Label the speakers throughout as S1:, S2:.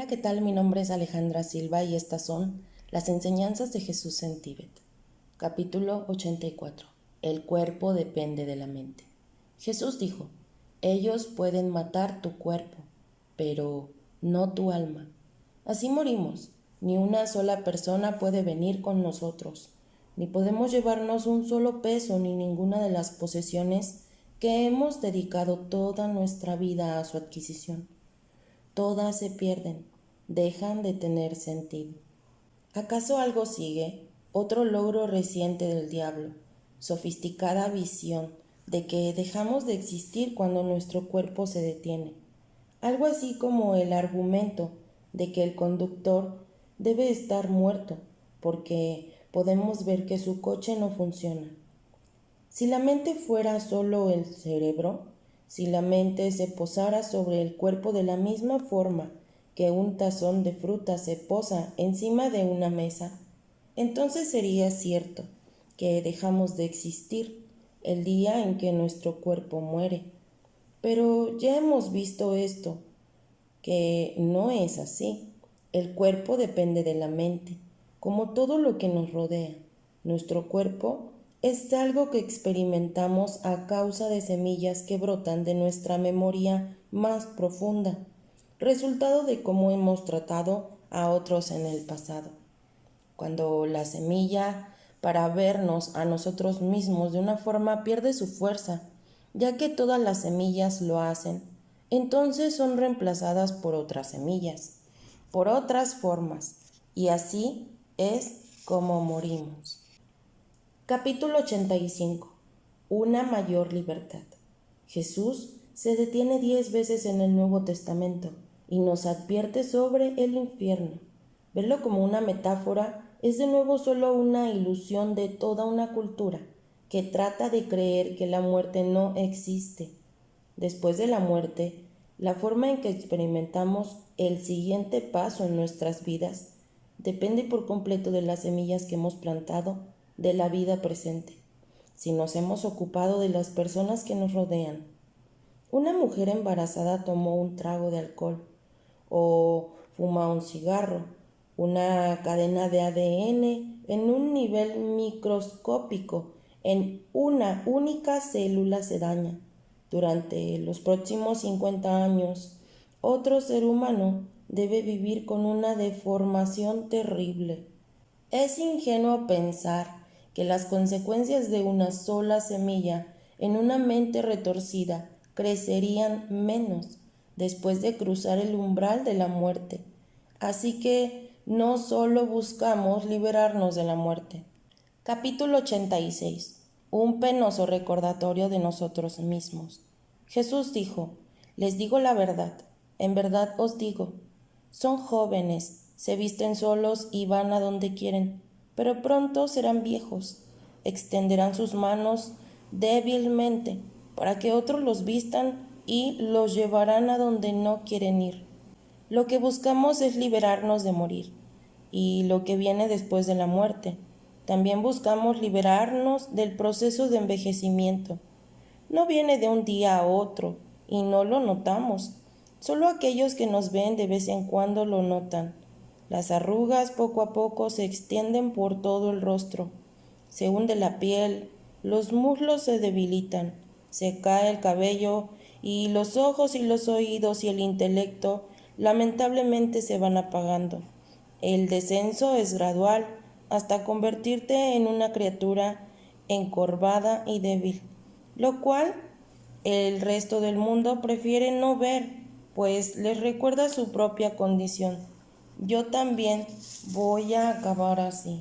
S1: Hola, ¿qué tal? Mi nombre es Alejandra Silva y estas son las enseñanzas de Jesús en Tíbet. Capítulo 84. El cuerpo depende de la mente. Jesús dijo: ellos pueden matar tu cuerpo, pero no tu alma. Así morimos. Ni una sola persona puede venir con nosotros, ni podemos llevarnos un solo peso ni ninguna de las posesiones que hemos dedicado toda nuestra vida a su adquisición. Todas se pierden, dejan de tener sentido. ¿Acaso algo sigue? Otro logro reciente del diablo, sofisticada visión de que dejamos de existir cuando nuestro cuerpo se detiene. Algo así como el argumento de que el conductor debe estar muerto, porque podemos ver que su coche no funciona. Si la mente fuera solo el cerebro, si la mente se posara sobre el cuerpo de la misma forma que un tazón de fruta se posa encima de una mesa, entonces sería cierto que dejamos de existir el día en que nuestro cuerpo muere. Pero ya hemos visto esto, que no es así. El cuerpo depende de la mente, como todo lo que nos rodea. Nuestro cuerpo es algo que experimentamos a causa de semillas que brotan de nuestra memoria más profunda, resultado de cómo hemos tratado a otros en el pasado. Cuando la semilla para vernos a nosotros mismos de una forma pierde su fuerza, ya que todas las semillas lo hacen, entonces son reemplazadas por otras semillas, por otras formas, y así es como morimos. Capítulo 85. Una mayor libertad. Jesús se detiene 10 veces en el Nuevo Testamento y nos advierte sobre el infierno. Verlo como una metáfora es de nuevo solo una ilusión de toda una cultura que trata de creer que la muerte no existe. Después de la muerte, la forma en que experimentamos el siguiente paso en nuestras vidas depende por completo de las semillas que hemos plantado de la vida presente, si nos hemos ocupado de las personas que nos rodean. Una mujer embarazada tomó un trago de alcohol o fuma un cigarro, una cadena de ADN en un nivel microscópico en una única célula se daña. Durante los próximos 50 años, otro ser humano debe vivir con una deformación terrible. Es ingenuo pensar que las consecuencias de una sola semilla en una mente retorcida crecerían menos después de cruzar el umbral de la muerte. Así que no solo buscamos liberarnos de la muerte. Capítulo 86. Un penoso recordatorio de nosotros mismos. Jesús dijo: les digo la verdad, en verdad os digo, son jóvenes, se visten solos y van a donde quieren, pero pronto serán viejos, extenderán sus manos débilmente para que otros los vistan y los llevarán a donde no quieren ir. Lo que buscamos es liberarnos de morir y lo que viene después de la muerte. También buscamos liberarnos del proceso de envejecimiento. No viene de un día a otro y no lo notamos. Solo aquellos que nos ven de vez en cuando lo notan. Las arrugas poco a poco se extienden por todo el rostro. Se hunde la piel, los muslos se debilitan, se cae el cabello y los ojos y los oídos y el intelecto lamentablemente se van apagando. El descenso es gradual hasta convertirte en una criatura encorvada y débil, lo cual el resto del mundo prefiere no ver, pues les recuerda su propia condición. Yo también voy a acabar así.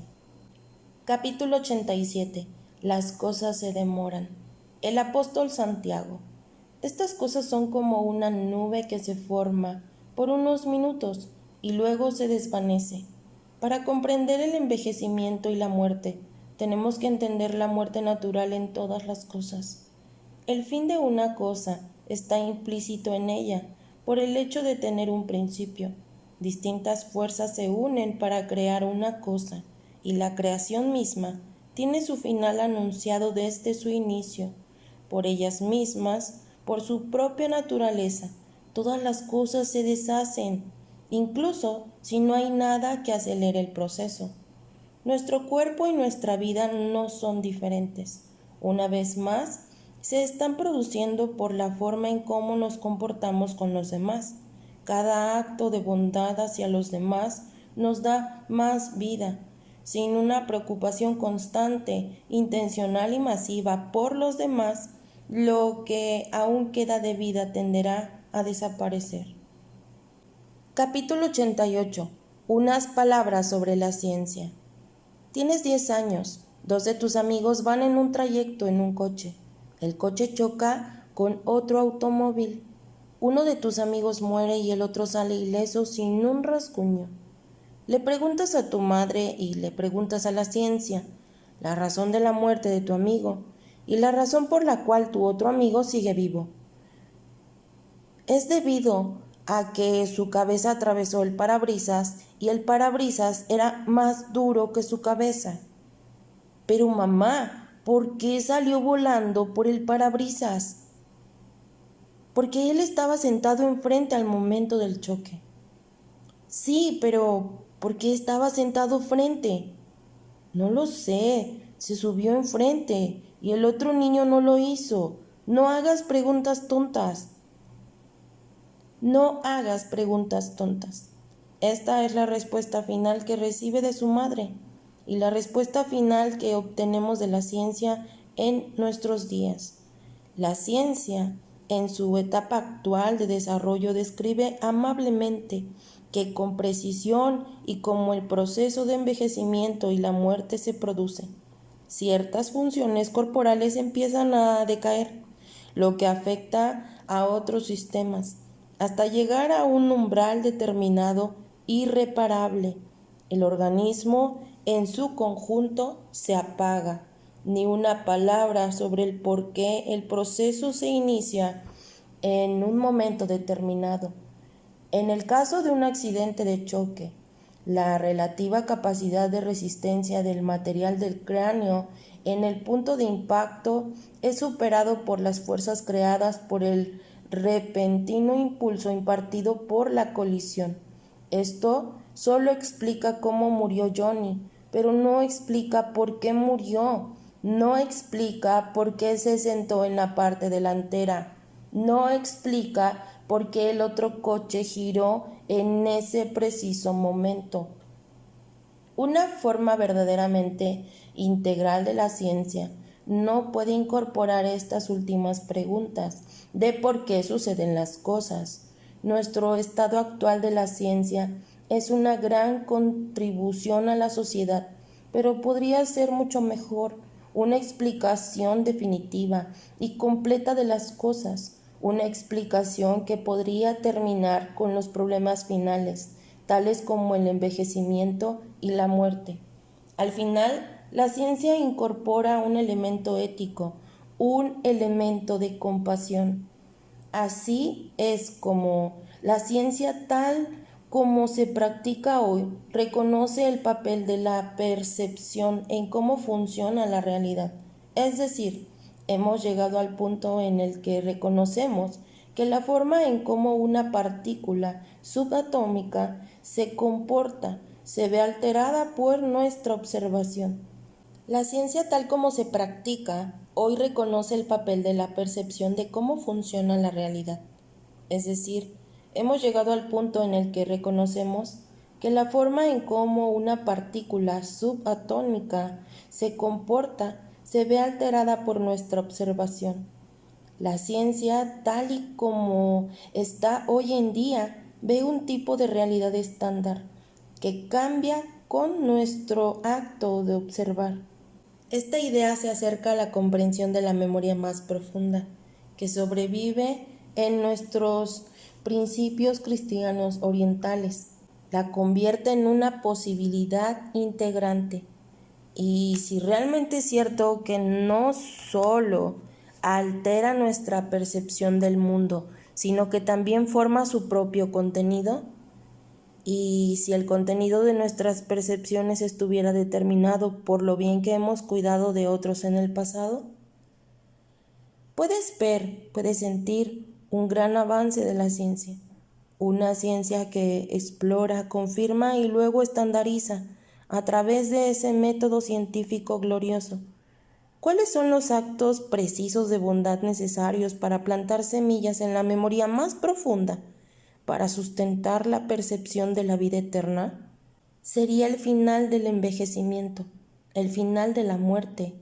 S1: Capítulo 87. Las cosas se demoran. El apóstol Santiago. Estas cosas son como una nube que se forma por unos minutos y luego se desvanece. Para comprender el envejecimiento y la muerte, tenemos que entender la muerte natural en todas las cosas. El fin de una cosa está implícito en ella por el hecho de tener un principio. Distintas fuerzas se unen para crear una cosa y la creación misma tiene su final anunciado desde su inicio. Por ellas mismas, por su propia naturaleza, todas las cosas se deshacen. incluso si no hay nada que acelere el proceso. Nuestro cuerpo y nuestra vida no son diferentes. Una vez más, se están produciendo por la forma en cómo nos comportamos con los demás. Cada acto de bondad hacia los demás nos da más vida. Sin una preocupación constante, intencional y masiva por los demás, lo que aún queda de vida tenderá a desaparecer. Capítulo 88. Unas palabras sobre la ciencia. Tienes 10 años. 2 de tus amigos van en un trayecto en un coche. El coche choca con otro automóvil. Uno de tus amigos muere y el otro sale ileso sin un rasguño. Le preguntas a tu madre y le preguntas a la ciencia la razón de la muerte de tu amigo y la razón por la cual tu otro amigo sigue vivo. Es debido a que su cabeza atravesó el parabrisas y el parabrisas era más duro que su cabeza. Pero mamá, ¿por qué salió volando por el parabrisas? Porque él estaba sentado enfrente al momento del choque. Sí, pero ¿por qué estaba sentado frente? No lo sé, se subió enfrente y el otro niño no lo hizo. No hagas preguntas tontas. No hagas preguntas tontas. Esta es la respuesta final que recibe de su madre y la respuesta final que obtenemos de la ciencia en nuestros días. La ciencia, en su etapa actual de desarrollo, describe amablemente que con precisión y como el proceso de envejecimiento y la muerte se produce, ciertas funciones corporales empiezan a decaer, lo que afecta a otros sistemas, hasta llegar a un umbral determinado irreparable. El organismo en su conjunto se apaga. Ni una palabra sobre el por qué el proceso se inicia en un momento determinado. En el caso de un accidente de choque, la relativa capacidad de resistencia del material del cráneo en el punto de impacto es superado por las fuerzas creadas por el repentino impulso impartido por la colisión. Esto solo explica cómo murió Johnny, pero no explica por qué murió. No explica por qué se sentó en la parte delantera. No explica por qué el otro coche giró en ese preciso momento. Una forma verdaderamente integral de la ciencia no puede incorporar estas últimas preguntas de por qué suceden las cosas. Nuestro estado actual de la ciencia es una gran contribución a la sociedad, pero podría ser mucho mejor, una explicación definitiva y completa de las cosas, una explicación que podría terminar con los problemas finales, tales como el envejecimiento y la muerte. Al final, la ciencia incorpora un elemento ético, un elemento de compasión. Así es como la ciencia tal como se practica hoy reconoce el papel de la percepción en cómo funciona la realidad. Es decir, hemos llegado al punto en el que reconocemos que la forma en cómo una partícula subatómica se comporta se ve alterada por nuestra observación. La ciencia tal como se practica hoy reconoce el papel de la percepción de cómo funciona la realidad. Es decir, hemos llegado al punto en el que reconocemos que la forma en cómo una partícula subatómica se comporta se ve alterada por nuestra observación. La ciencia, tal y como está hoy en día, ve un tipo de realidad estándar que cambia con nuestro acto de observar. Esta idea se acerca a la comprensión de la memoria más profunda, que sobrevive en nuestros principios cristianos orientales. La convierte en una posibilidad integrante. Y si realmente es cierto que no solo altera nuestra percepción del mundo, sino que también forma su propio contenido, y si el contenido de nuestras percepciones estuviera determinado por lo bien que hemos cuidado de otros en el pasado, puedes ver, puedes sentir un gran avance de la ciencia. una ciencia que explora, confirma y luego estandariza a través de ese método científico glorioso. ¿Cuáles son los actos precisos de bondad necesarios para plantar semillas en la memoria más profunda, para sustentar la percepción de la vida eterna? Sería el final del envejecimiento, el final de la muerte,